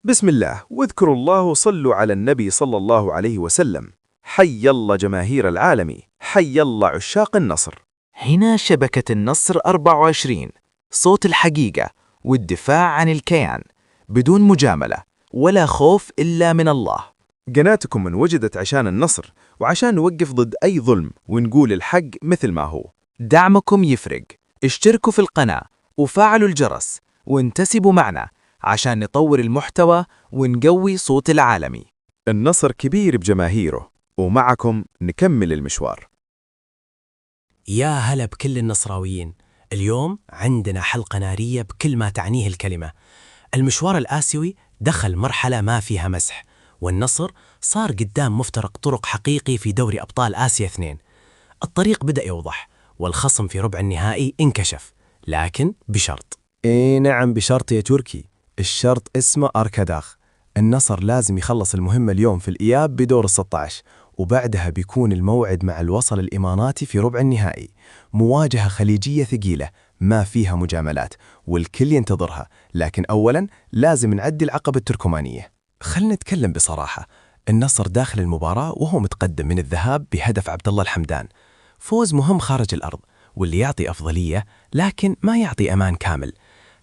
بسم الله واذكروا الله وصلوا على النبي صلى الله عليه وسلم. حي الله جماهير العالم، حي الله عشاق النصر. هنا شبكة النصر 24، صوت الحقيقة والدفاع عن الكيان بدون مجاملة ولا خوف إلا من الله. قناتكم انوجدت عشان النصر وعشان نوقف ضد أي ظلم ونقول الحق مثل ما هو. دعمكم يفرق، اشتركوا في القناة وفعلوا الجرس وانتسبوا معنا عشان نطور المحتوى ونقوي صوت العالمي. النصر كبير بجماهيره ومعكم نكمل المشوار. يا هلا بكل النصراويين. اليوم عندنا حلقة نارية بكل ما تعنيه الكلمة. المشوار الآسيوي دخل مرحلة ما فيها مسح، والنصر صار قدام مفترق طرق حقيقي في دوري أبطال آسيا 2. الطريق بدأ يوضح والخصم في ربع النهائي انكشف، لكن بشرط. نعم بشرط يا تركي. الشرط اسمه أركاداغ. النصر لازم يخلص المهمة اليوم في الإياب بدور ال16، وبعدها بيكون الموعد مع الوصل الإماراتي في ربع النهائي. مواجهة خليجية ثقيلة ما فيها مجاملات والكل ينتظرها، لكن أولا لازم نعدي العقبة التركمانية. خلنا نتكلم بصراحة، النصر داخل المباراة وهو متقدم من الذهاب بهدف عبد الله الحمدان. فوز مهم خارج الأرض واللي يعطي أفضلية لكن ما يعطي أمان كامل.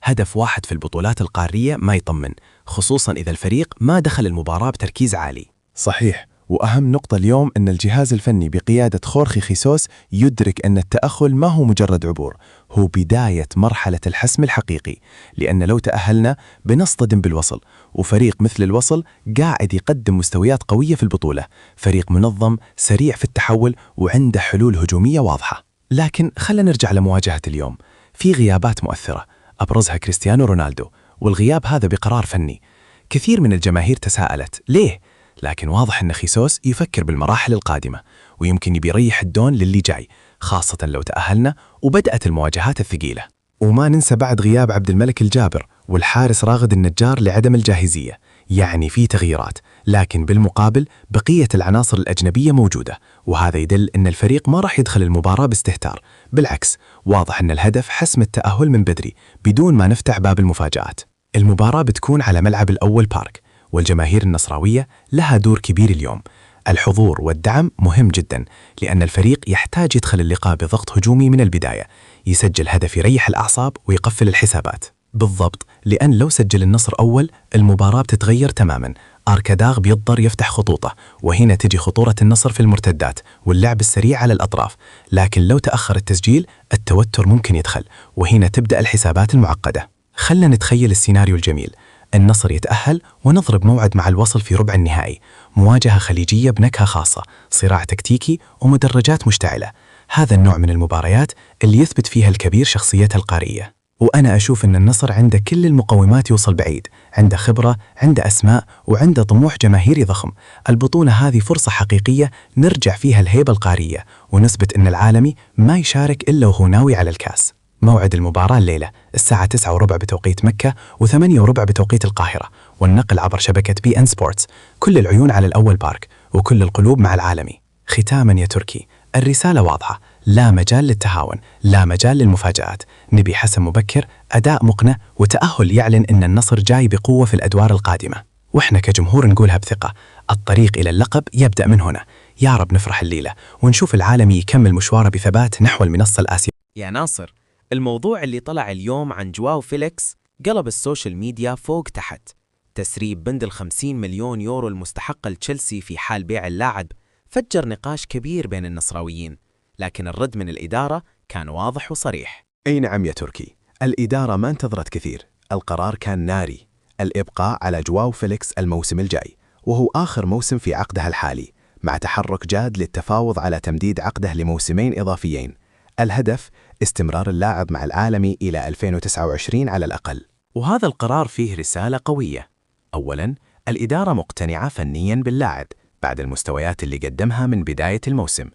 هدف واحد في البطولات القارية ما يطمن، خصوصا إذا الفريق ما دخل المباراة بتركيز عالي. صحيح، وأهم نقطة اليوم أن الجهاز الفني بقيادة خورخي خيسوس يدرك أن التأهل ما هو مجرد عبور، هو بداية مرحلة الحسم الحقيقي. لأن لو تأهلنا بنصطدم بالوصل، وفريق مثل الوصل قاعد يقدم مستويات قوية في البطولة، فريق منظم سريع في التحول وعنده حلول هجومية واضحة. لكن خلنا نرجع لمواجهة اليوم. في غيابات مؤثرة أبرزها كريستيانو رونالدو، والغياب هذا بقرار فني. كثير من الجماهير تساءلت ليه؟ لكن واضح أن خيسوس يفكر بالمراحل القادمة ويمكن يبي يريح الدون للي جاي، خاصة لو تأهلنا وبدأت المواجهات الثقيلة. وما ننسى بعد غياب عبد الملك الجابر والحارس راغد النجار لعدم الجاهزية، يعني في تغييرات، لكن بالمقابل بقية العناصر الأجنبية موجودة، وهذا يدل أن الفريق ما راح يدخل المباراة باستهتار. بالعكس، واضح أن الهدف حسم التأهل من بدري بدون ما نفتح باب المفاجآت. المباراة بتكون على ملعب الأول بارك، والجماهير النصراوية لها دور كبير اليوم. الحضور والدعم مهم جدا، لأن الفريق يحتاج يدخل اللقاء بضغط هجومي من البداية، يسجل هدف يريح الأعصاب ويقفل الحسابات. بالضبط، لأن لو سجل النصر أول المباراة بتتغير تماما. أركاداغ بيضطر يفتح خطوطه، وهنا تجي خطورة النصر في المرتدات واللعب السريع على الأطراف. لكن لو تأخر التسجيل التوتر ممكن يدخل، وهنا تبدأ الحسابات المعقدة. خلنا نتخيل السيناريو الجميل، النصر يتأهل ونضرب موعد مع الوصل في ربع النهائي، مواجهة خليجية بنكهة خاصة، صراع تكتيكي ومدرجات مشتعلة. هذا النوع من المباريات اللي يثبت فيها الكبير شخصيته القارية. وأنا أشوف أن النصر عنده كل المقومات يوصل بعيد، عنده خبرة، عنده أسماء، وعنده طموح جماهيري ضخم. البطولة هذه فرصة حقيقية نرجع فيها الهيبة القارية ونثبت أن العالمي ما يشارك إلا وهو ناوي على الكاس. موعد المباراة الليلة الساعة 9:15 بتوقيت مكة و8:15 بتوقيت القاهرة، والنقل عبر شبكة BN Sports. كل العيون على الأول بارك وكل القلوب مع العالمي. ختاما يا تركي، الرسالة واضحة، لا مجال للتهاون، لا مجال للمفاجآت. نبي حسم مبكر، أداء مقنع، وتأهل يعلن أن النصر جاي بقوة في الأدوار القادمة. وإحنا كجمهور نقولها بثقة، الطريق إلى اللقب يبدأ من هنا. يا رب نفرح الليلة ونشوف العالمي يكمل مشواره بثبات نحو المنصة الآسيوية. يا ناصر، الموضوع اللي طلع اليوم عن جواو فيليكس قلب السوشيال ميديا فوق تحت. تسريب بند 50 مليون يورو المستحقة لتشيلسي في حال بيع اللاعب فجر نقاش كبير بين النصراويين، لكن الرد من الإدارة كان واضح وصريح. أي نعم يا تركي، الإدارة ما انتظرت كثير، القرار كان ناري، الإبقاء على جواو فيليكس الموسم الجاي، وهو آخر موسم في عقده الحالي، مع تحرك جاد للتفاوض على تمديد عقده لموسمين إضافيين. الهدف استمرار اللاعب مع العالمي إلى 2029 على الأقل. وهذا القرار فيه رسالة قوية. أولاً، الإدارة مقتنعة فنياً باللاعب بعد المستويات اللي قدمها من بداية الموسم.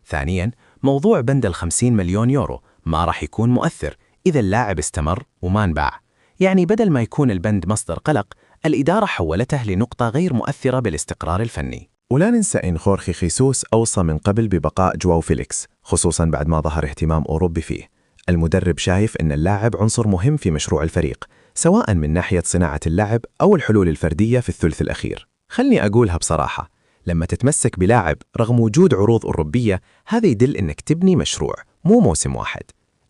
ثانياً، موضوع بند 50 مليون يورو ما راح يكون مؤثر إذا اللاعب استمر وما انباع. يعني بدل ما يكون البند مصدر قلق، الإدارة حولته لنقطة غير مؤثرة بالاستقرار الفني. ولا ننسى إن خورخي خيسوس أوصى من قبل ببقاء جواو فيليكس، خصوصاً بعد ما ظهر اهتمام أوروبي فيه. المدرب شايف إن اللاعب عنصر مهم في مشروع الفريق، سواء من ناحية صناعة اللعب أو الحلول الفردية في الثلث الأخير. خلني أقولها بصراحة، لما تتمسك بلاعب رغم وجود عروض أوروبية، هذا يدل إنك تبني مشروع مو موسم واحد.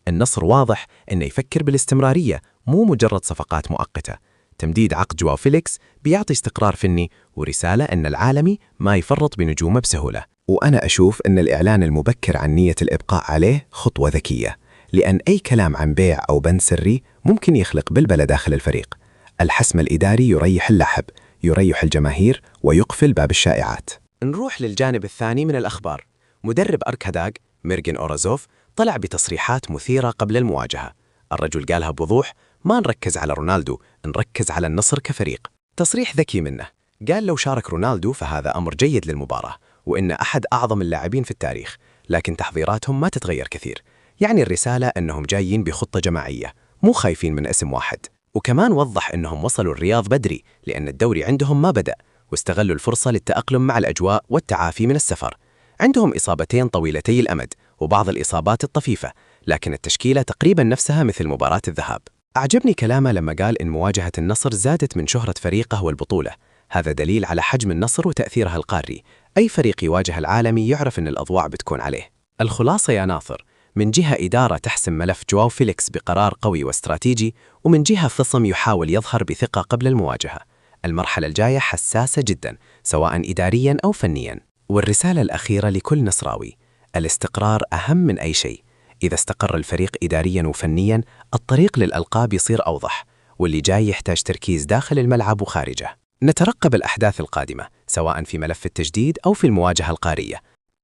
النصر واضح إنه يفكر بالاستمرارية مو مجرد صفقات مؤقتة. تمديد عقد جواو فيليكس بيعطي استقرار فني ورسالة إن العالمي ما يفرط بنجومه بسهولة. وأنا أشوف إن الإعلان المبكر عن نية الإبقاء عليه خطوة ذكية، لأن أي كلام عن بيع أو بند سري ممكن يخلق بلبلة داخل الفريق. الحسم الإداري يريح اللعب، يريح الجماهير ويقفل باب الشائعات. نروح للجانب الثاني من الأخبار. مدرب أركاداغ ميرجن أورازوف طلع بتصريحات مثيرة قبل المواجهة. الرجل قالها بوضوح: ما نركز على رونالدو، نركز على النصر كفريق. تصريح ذكي منه، قال لو شارك رونالدو فهذا أمر جيد للمباراة، وإن أحد أعظم اللاعبين في التاريخ، لكن تحضيراتهم ما تتغير كثير. يعني الرسالة أنهم جايين بخطة جماعية، مو خايفين من اسم واحد. وكمان وضح أنهم وصلوا الرياض بدري لأن الدوري عندهم ما بدأ، واستغلوا الفرصة للتأقلم مع الأجواء والتعافي من السفر. عندهم إصابتين طويلتي الأمد وبعض الإصابات الطفيفة، لكن التشكيلة تقريبا نفسها مثل مباراة الذهاب. أعجبني كلامه لما قال إن مواجهة النصر زادت من شهرة فريقه والبطولة. هذا دليل على حجم النصر وتأثيرها القاري. أي فريق يواجه العالمي يعرف إن الأضواء بتكون عليه. الخلاصة يا ناصر، من جهة إدارة تحسم ملف جواو فيليكس بقرار قوي واستراتيجي، ومن جهة خصم يحاول يظهر بثقة قبل المواجهة. المرحلة الجاية حساسة جدا سواء إداريا أو فنيا. والرسالة الأخيرة لكل نصراوي: الاستقرار أهم من أي شيء. إذا استقر الفريق إداريا وفنيا، الطريق للألقاب يصير أوضح، واللي جاي يحتاج تركيز داخل الملعب وخارجه. نترقب الأحداث القادمة سواء في ملف التجديد أو في المواجهة القارية.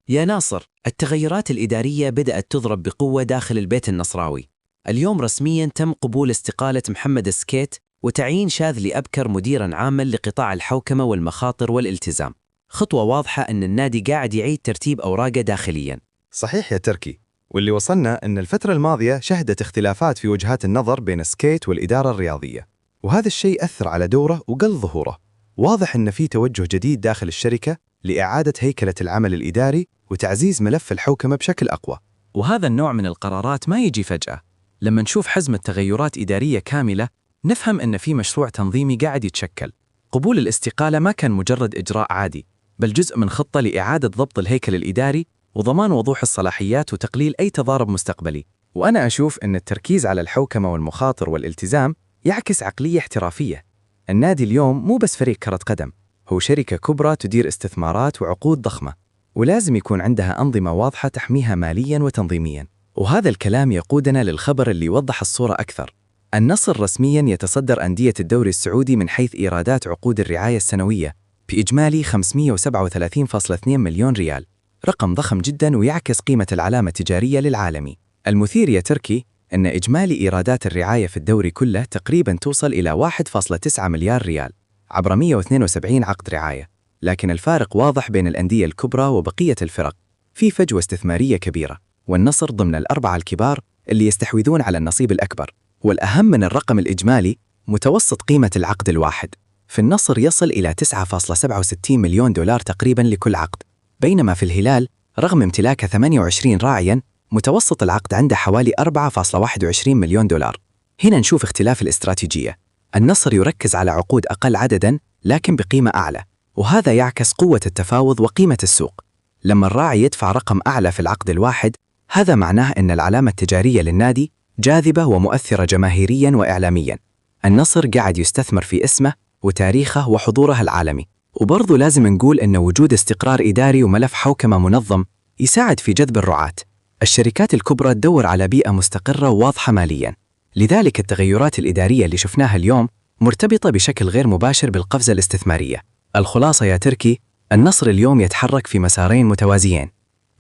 يا ناصر، التغيرات الإدارية بدأت تضرب بقوة داخل البيت النصراوي. اليوم رسمياً تم قبول استقالة محمد السكيت وتعيين شاذلي أبكر مديراً عاماً لقطاع الحوكمة والمخاطر والالتزام. خطوة واضحة أن النادي قاعد يعيد ترتيب أوراقه داخلياً. صحيح يا تركي، واللي وصلنا أن الفترة الماضية شهدت اختلافات في وجهات النظر بين سكيت والإدارة الرياضية، وهذا الشيء أثر على دوره وقل ظهوره. واضح أن في توجه جديد داخل الشركة لإعادة هيكلة العمل الإداري وتعزيز ملف الحوكمة بشكل أقوى. وهذا النوع من القرارات ما يجي فجأة. لما نشوف حزمة تغيرات إدارية كاملة، نفهم أن في مشروع تنظيمي قاعد يتشكل. قبول الاستقالة ما كان مجرد إجراء عادي، بل جزء من خطة لإعادة ضبط الهيكل الإداري وضمان وضوح الصلاحيات وتقليل أي تضارب مستقبلي. وأنا أشوف أن التركيز على الحوكمة والمخاطر والالتزام يعكس عقلية احترافية. النادي اليوم مو بس فريق كرة قدم، هو شركة كبرى تدير استثمارات وعقود ضخمة، ولازم يكون عندها أنظمة واضحة تحميها مالياً وتنظيمياً. وهذا الكلام يقودنا للخبر اللي يوضح الصورة أكثر. النصر رسمياً يتصدر أندية الدوري السعودي من حيث إيرادات عقود الرعاية السنوية بإجمالي 537.2 مليون ريال، رقم ضخم جداً ويعكس قيمة العلامة التجارية للعالمي. المثير يا تركي أن إجمالي إيرادات الرعاية في الدوري كله تقريباً توصل إلى 1.9 مليار ريال عبر 172 عقد رعاية، لكن الفارق واضح بين الأندية الكبرى وبقية الفرق. في فجوة استثمارية كبيرة، والنصر ضمن الأربعة الكبار اللي يستحوذون على النصيب الأكبر. والأهم من الرقم الإجمالي، متوسط قيمة العقد الواحد في النصر يصل إلى 9.67 مليون دولار تقريباً لكل عقد، بينما في الهلال رغم امتلاكه 28 راعياً، متوسط العقد عنده حوالي 4.21 مليون دولار. هنا نشوف اختلاف الاستراتيجية. النصر يركز على عقود أقل عدداً لكن بقيمة أعلى، وهذا يعكس قوة التفاوض وقيمة السوق. لما الراعي يدفع رقم أعلى في العقد الواحد، هذا معناه أن العلامة التجارية للنادي جاذبة ومؤثرة جماهيرياً وإعلامياً. النصر قاعد يستثمر في اسمه وتاريخه وحضوره العالمي. وبرضو لازم نقول أن وجود استقرار إداري وملف حوكمة منظم يساعد في جذب الرعاة. الشركات الكبرى تدور على بيئة مستقرة وواضحة مالياً، لذلك التغيرات الإدارية اللي شفناها اليوم مرتبطة بشكل غير مباشر بالقفزة الاستثمارية. الخلاصة يا تركي، النصر اليوم يتحرك في مسارين متوازيين: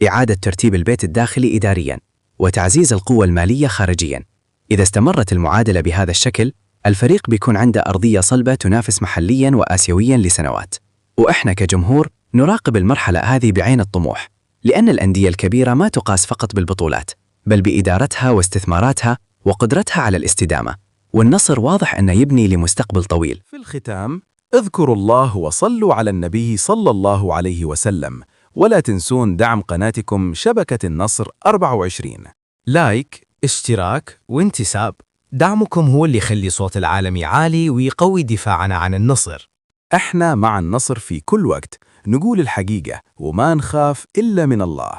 إعادة ترتيب البيت الداخلي إدارياً وتعزيز القوة المالية خارجياً. إذا استمرت المعادلة بهذا الشكل، الفريق بيكون عنده أرضية صلبة تنافس محلياً وآسيوياً لسنوات. وإحنا كجمهور نراقب المرحلة هذه بعين الطموح، لأن الأندية الكبيرة ما تقاس فقط بالبطولات، بل بإدارتها واستثماراتها وقدرتها على الاستدامة. والنصر واضح أنه يبني لمستقبل طويل. في الختام، اذكروا الله وصلوا على النبي صلى الله عليه وسلم، ولا تنسون دعم قناتكم شبكة النصر 24. لايك، اشتراك وانتساب. دعمكم هو اللي يخلي صوت العالمي عالي ويقوي دفاعنا عن النصر. احنا مع النصر في كل وقت، نقول الحقيقة وما نخاف إلا من الله.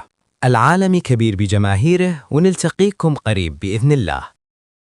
العالمي كبير بجماهيره، ونلتقيكم قريب بإذن الله.